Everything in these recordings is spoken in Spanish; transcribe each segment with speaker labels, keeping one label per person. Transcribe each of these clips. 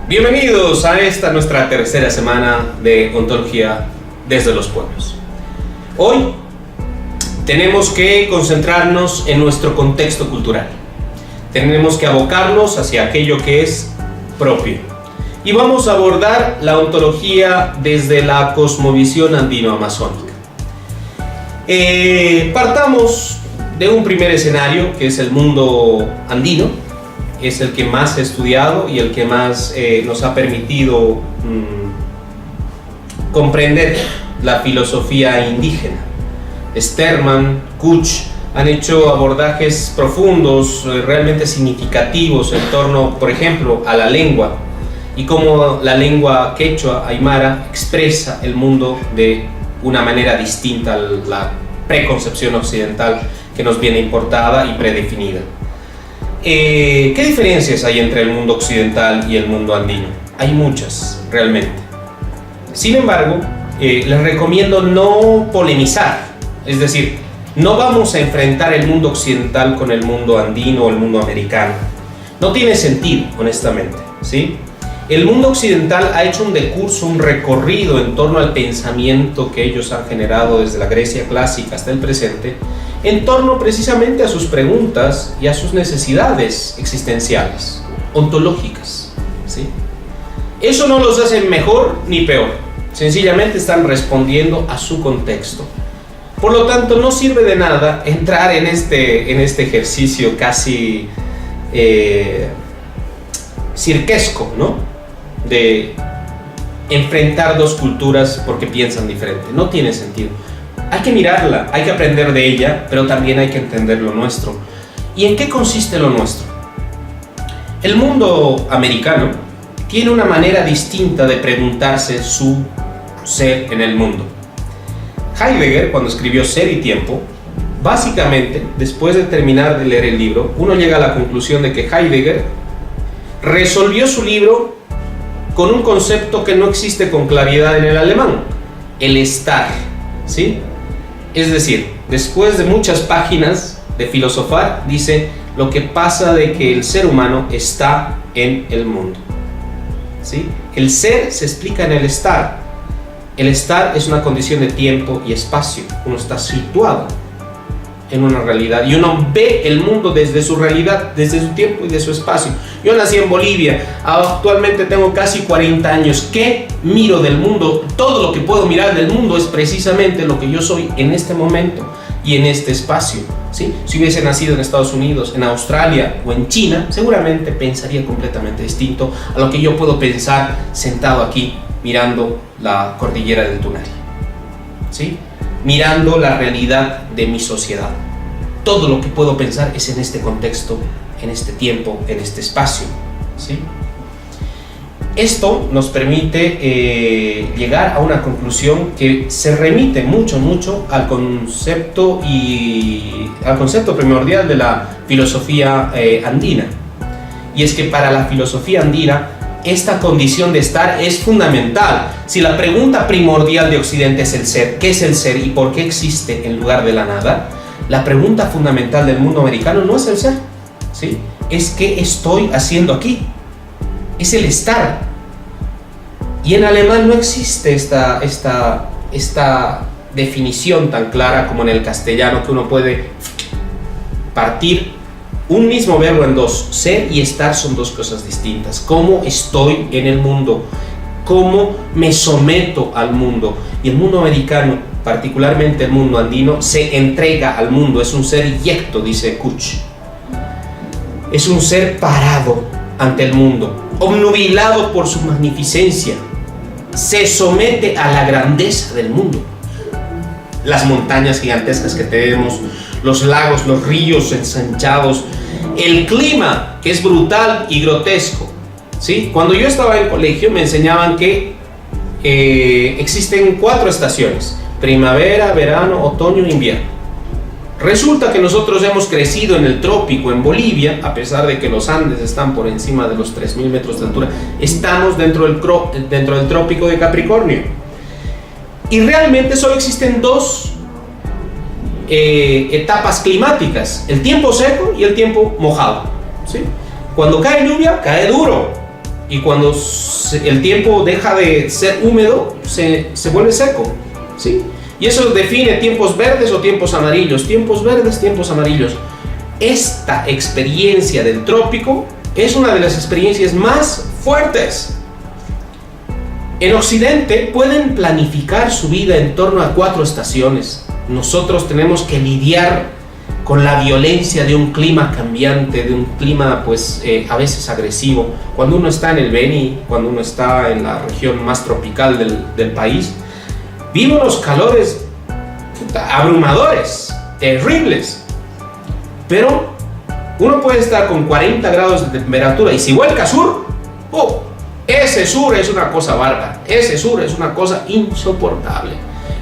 Speaker 1: Bienvenidos a esta nuestra tercera semana de Ontología desde los pueblos. Hoy tenemos que concentrarnos en nuestro contexto cultural. Tenemos que abocarnos hacia aquello que es propio. Y vamos a abordar la ontología desde la cosmovisión andino-amazónica. Partamos de un primer escenario que es el mundo andino. Es el que más he estudiado y el que más nos ha permitido comprender la filosofía indígena. Sterman, Kuch han hecho abordajes profundos, realmente significativos en torno, por ejemplo, a la lengua y cómo la lengua quechua aymara expresa el mundo de una manera distinta a la preconcepción occidental que nos viene importada y predefinida. ¿Qué diferencias hay entre el mundo occidental y el mundo andino? Hay muchas, realmente. Sin embargo, les recomiendo no polemizar, es decir, no vamos a enfrentar el mundo occidental con el mundo andino o el mundo americano. No tiene sentido, honestamente, ¿sí? El mundo occidental ha hecho un decurso, un recorrido en torno al pensamiento que ellos han generado desde la Grecia clásica hasta el presente, en torno precisamente a sus preguntas y a sus necesidades existenciales, ontológicas, ¿sí? Eso no los hace mejor ni peor, sencillamente están respondiendo a su contexto. Por lo tanto, no sirve de nada entrar en este ejercicio casi cirquesco, ¿no? De enfrentar dos culturas porque piensan diferente. No tiene sentido. Hay que mirarla, hay que aprender de ella, pero también hay que entender lo nuestro. ¿Y en qué consiste lo nuestro? El mundo americano tiene una manera distinta de preguntarse su ser en el mundo. Heidegger, cuando escribió Ser y Tiempo, básicamente, después de terminar de leer el libro, uno llega a la conclusión de que Heidegger resolvió su libro con un concepto que no existe con claridad en el alemán: el estar, ¿sí? Es decir, después de muchas páginas de filosofar, dice lo que pasa de que el ser humano está en el mundo, ¿sí? El ser se explica en el estar. El estar es una condición de tiempo y espacio. Uno está situado en una realidad y uno ve el mundo desde su realidad, desde su tiempo y de su espacio. Yo nací en Bolivia, actualmente tengo casi 40 años. ¿Qué miro del mundo? Todo lo que puedo mirar del mundo es precisamente lo que yo soy en este momento y en este espacio, ¿sí? Si hubiese nacido en Estados Unidos, en Australia o en China, seguramente pensaría completamente distinto a lo que yo puedo pensar sentado aquí mirando la cordillera del Tunari, ¿sí? Mirando la realidad de mi sociedad. Todo lo que puedo pensar es en este contexto, en este tiempo, en este espacio, ¿sí? Esto nos permite llegar a una conclusión que se remite mucho al concepto primordial de la filosofía andina. Y es que para la filosofía andina, esta condición de estar es fundamental. Si la pregunta primordial de Occidente es el ser, ¿qué es el ser y por qué existe en lugar de la nada? La pregunta fundamental del mundo americano no es el ser, ¿sí? Es ¿qué estoy haciendo aquí? Es el estar. Y en alemán no existe esta definición tan clara como en el castellano, que uno puede partir un mismo verbo en dos. Ser y estar son dos cosas distintas. ¿Cómo estoy en el mundo? ¿Cómo me someto al mundo? Y el mundo americano, particularmente el mundo andino, se entrega al mundo. Es un ser yecto, dice Kuch. Es un ser parado ante el mundo, obnubilado por su magnificencia. Se somete a la grandeza del mundo. Las montañas gigantescas que tenemos, los lagos, los ríos ensanchados, el clima que es brutal y grotesco, ¿sí? Cuando yo estaba en colegio me enseñaban que existen 4 estaciones: primavera, verano, otoño e invierno. Resulta que nosotros hemos crecido en el trópico, en Bolivia, a pesar de que los Andes están por encima de los 3.000 metros de altura, estamos dentro del trópico de Capricornio. Y realmente solo existen 2 etapas climáticas: el tiempo seco y el tiempo mojado, ¿sí? Cuando cae lluvia, cae duro, y cuando el tiempo deja de ser húmedo, se vuelve seco, ¿sí? Y eso define tiempos verdes o tiempos amarillos, tiempos verdes, tiempos amarillos. Esta experiencia del trópico es una de las experiencias más fuertes. En Occidente pueden planificar su vida en torno a 4 estaciones. Nosotros tenemos que lidiar con la violencia de un clima cambiante, de un clima pues a veces agresivo. Cuando uno está en el Beni, cuando uno está en la región más tropical del país, vive unos calores abrumadores, terribles. Pero uno puede estar con 40 grados de temperatura y si vuelca sur, ese sur es una cosa bárbara, ese sur es una cosa insoportable.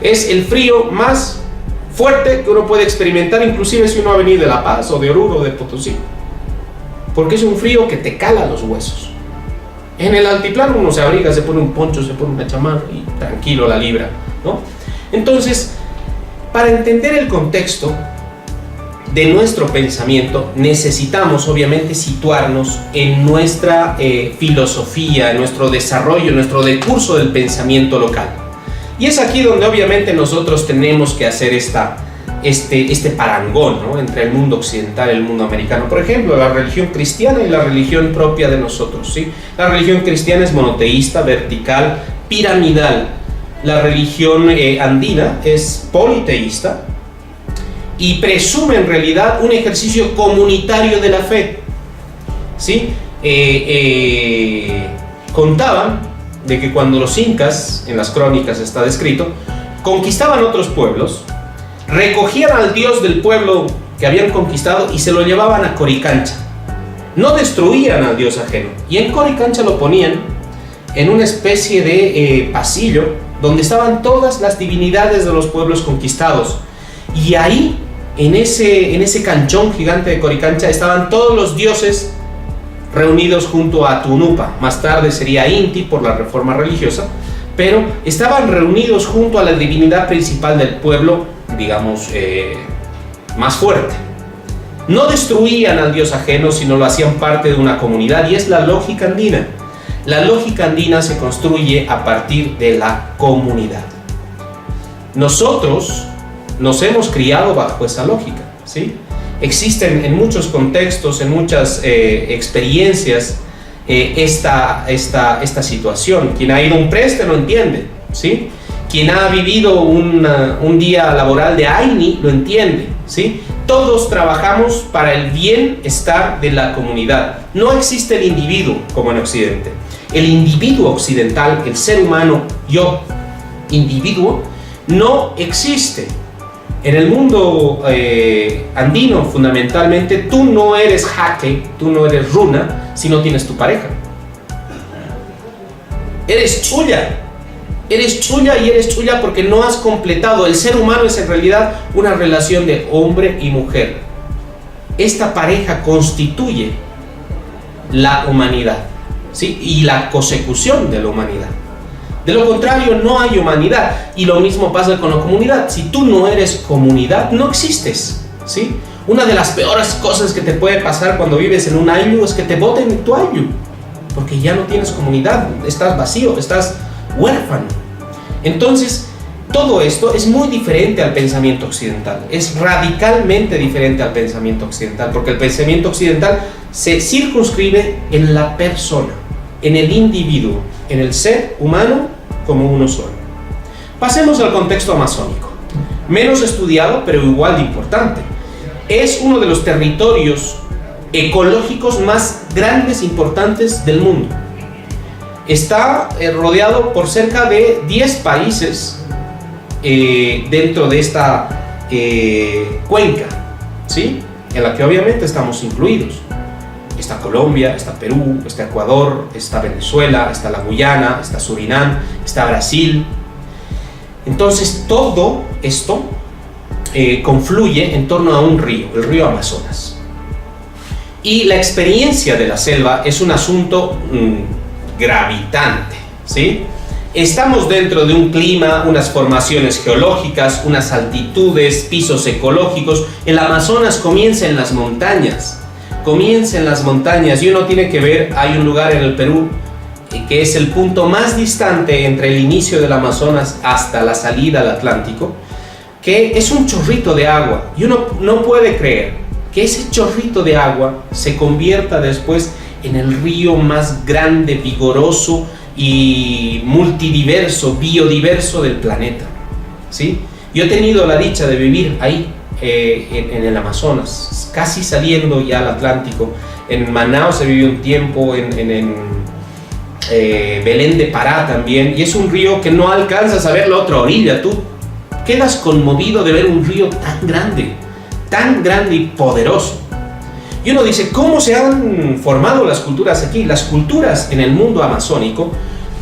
Speaker 1: Es el frío más fuerte que uno puede experimentar, inclusive si uno ha venido de La Paz o de Oruro o de Potosí, porque es un frío que te cala los huesos. En el altiplano uno se abriga, se pone un poncho, se pone una chamarra y tranquilo la libra, ¿no? Entonces, para entender el contexto de nuestro pensamiento, necesitamos obviamente situarnos en nuestra filosofía, en nuestro desarrollo, en nuestro decurso del pensamiento local. Y es aquí donde obviamente nosotros tenemos que hacer este parangón, ¿no?, entre el mundo occidental y el mundo americano. Por ejemplo, la religión cristiana y la religión propia de nosotros, ¿sí? La religión cristiana es monoteísta, vertical, piramidal. La religión andina es politeísta y presume en realidad un ejercicio comunitario de la fe, ¿sí? Contaban de que cuando los incas, en las crónicas está descrito, conquistaban otros pueblos, recogían al dios del pueblo que habían conquistado y se lo llevaban a Coricancha. No destruían al dios ajeno, y en Coricancha lo ponían en una especie de pasillo donde estaban todas las divinidades de los pueblos conquistados, y ahí en ese canchón gigante de Coricancha estaban todos los dioses reunidos junto a Tunupa. Más tarde sería Inti por la reforma religiosa, pero estaban reunidos junto a la divinidad principal del pueblo, digamos, más fuerte. No destruían al dios ajeno, sino lo hacían parte de una comunidad, y es la lógica andina. La lógica andina se construye a partir de la comunidad. Nosotros nos hemos criado bajo esa lógica, ¿sí? Existen en muchos contextos, en muchas experiencias, esta situación. Quien ha ido a un preste lo entiende, ¿sí? Quien ha vivido un día laboral de AINI lo entiende, ¿sí? Todos trabajamos para el bienestar de la comunidad. No existe el individuo como en Occidente. El individuo occidental, el ser humano, yo, individuo, no existe. En el mundo andino, fundamentalmente, tú no eres jaque, tú no eres runa, si no tienes tu pareja. Eres chulla y eres chulla porque no has completado. El ser humano es en realidad una relación de hombre y mujer. Esta pareja constituye la humanidad, ¿sí? Y la consecución de la humanidad. De lo contrario, no hay humanidad. Y lo mismo pasa con la comunidad. Si tú no eres comunidad, no existes, ¿sí? Una de las peores cosas que te puede pasar cuando vives en un ayllu es que te boten en tu ayllu, porque ya no tienes comunidad, estás vacío, estás huérfano. Entonces, todo esto es muy diferente al pensamiento occidental. Es radicalmente diferente al pensamiento occidental, porque el pensamiento occidental se circunscribe en la persona, en el individuo, en el ser humano como uno solo. Pasemos al contexto amazónico, menos estudiado pero igual de importante. Es uno de los territorios ecológicos más grandes e importantes del mundo. Está rodeado por cerca de 10 países dentro de esta cuenca, ¿sí?, en la que obviamente estamos incluidos. Está Colombia, está Perú, está Ecuador, está Venezuela, está la Guyana, está Surinam, está Brasil. Entonces todo esto confluye en torno a un río, el río Amazonas. Y la experiencia de la selva es un asunto gravitante, ¿sí? Estamos dentro de un clima, unas formaciones geológicas, unas altitudes, pisos ecológicos. El Amazonas comienza en las montañas. Y uno tiene que ver, hay un lugar en el Perú que es el punto más distante entre el inicio del Amazonas hasta la salida al Atlántico, que es un chorrito de agua, y uno no puede creer que ese chorrito de agua se convierta después en el río más grande, vigoroso y multidiverso, biodiverso del planeta, ¿sí? Yo he tenido la dicha de vivir ahí, en el Amazonas, casi saliendo ya al Atlántico. En Manaus he vivido un tiempo, en Belén de Pará también, y es un río que no alcanzas a ver la otra orilla. Tú quedas conmovido de ver un río tan grande y poderoso. Y uno dice, ¿cómo se han formado las culturas aquí? Las culturas en el mundo amazónico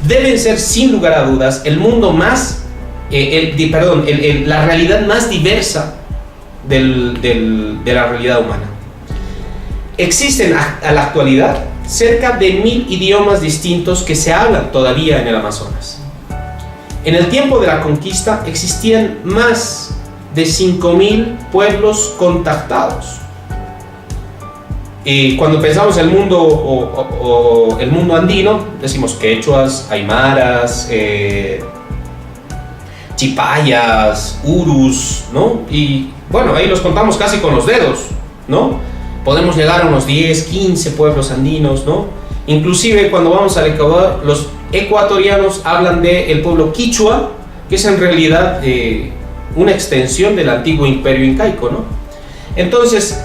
Speaker 1: deben ser, sin lugar a dudas, el mundo más, la realidad más diversa de la realidad humana. Existen a la actualidad cerca de 1000 idiomas distintos que se hablan todavía en el Amazonas. En el tiempo de la conquista existían más de 5000 pueblos contactados. Y cuando pensamos en el mundo el mundo andino, decimos quechuas, aymaras, chipayas, urus, ¿no? Y bueno, ahí los contamos casi con los dedos, ¿no? Podemos llegar a unos 10, 15 pueblos andinos, ¿no? Inclusive cuando vamos al Ecuador, los ecuatorianos hablan del pueblo quichua, que es en realidad una extensión del antiguo imperio incaico, ¿no? Entonces,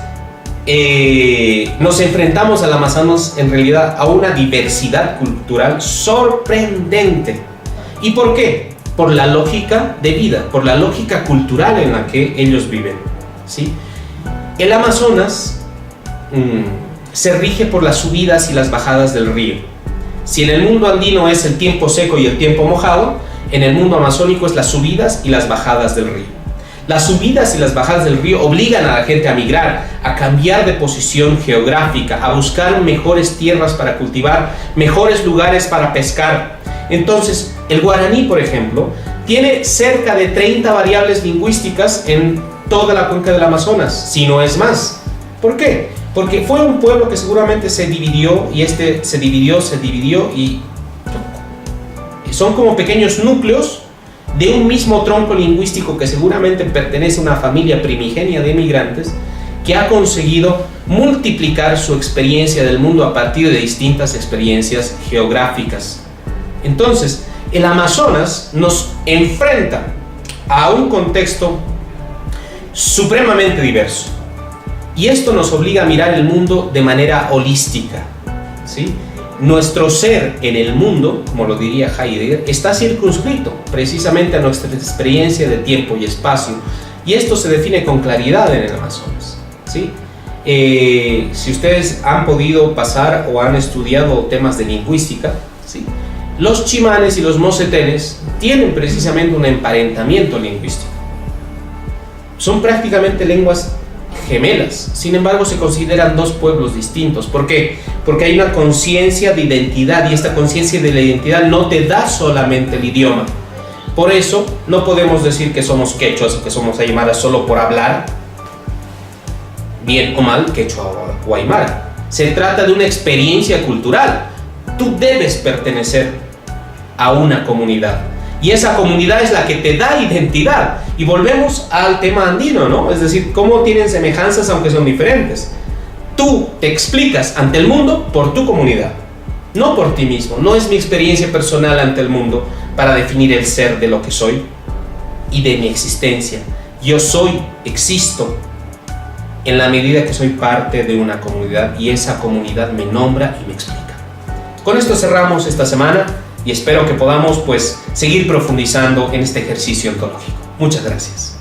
Speaker 1: nos enfrentamos al Amazonas en realidad a una diversidad cultural sorprendente. ¿Y por qué? Por la lógica de vida, por la lógica cultural en la que ellos viven, ¿sí? El Amazonas se rige por las subidas y las bajadas del río. Si en el mundo andino es el tiempo seco y el tiempo mojado, en el mundo amazónico es las subidas y las bajadas del río. Las subidas y las bajadas del río obligan a la gente a migrar, a cambiar de posición geográfica, a buscar mejores tierras para cultivar, mejores lugares para pescar. Entonces, el guaraní, por ejemplo, tiene cerca de 30 variables lingüísticas en toda la cuenca del Amazonas, si no es más. ¿Por qué? Porque fue un pueblo que seguramente se dividió, y se dividió, y son como pequeños núcleos de un mismo tronco lingüístico que seguramente pertenece a una familia primigenia de migrantes que ha conseguido multiplicar su experiencia del mundo a partir de distintas experiencias geográficas. Entonces, el Amazonas nos enfrenta a un contexto supremamente diverso. Y esto nos obliga a mirar el mundo de manera holística, ¿sí? Nuestro ser en el mundo, como lo diría Heidegger, está circunscrito precisamente a nuestra experiencia de tiempo y espacio. Y esto se define con claridad en el Amazonas, ¿sí? Si ustedes han podido pasar o han estudiado temas de lingüística, ¿sí? Los chimanes y los mocetenes tienen precisamente un emparentamiento lingüístico. Son prácticamente lenguas gemelas, sin embargo se consideran dos pueblos distintos. ¿Por qué? Porque hay una conciencia de identidad, y esta conciencia de la identidad no te da solamente el idioma. Por eso no podemos decir que somos quechuas o que somos aymaras solo por hablar bien o mal quechua o aymara. Se trata de una experiencia cultural. Tú debes pertenecer a una comunidad, y esa comunidad es la que te da identidad. Y volvemos al tema andino, ¿no? Es decir, cómo tienen semejanzas aunque son diferentes. Tú te explicas ante el mundo por tu comunidad, no por ti mismo. No es mi experiencia personal ante el mundo para definir el ser de lo que soy y de mi existencia. Yo existo en la medida que soy parte de una comunidad, y esa comunidad me nombra y me explica. Con esto cerramos esta semana, y espero que podamos seguir profundizando en este ejercicio ontológico. Muchas gracias.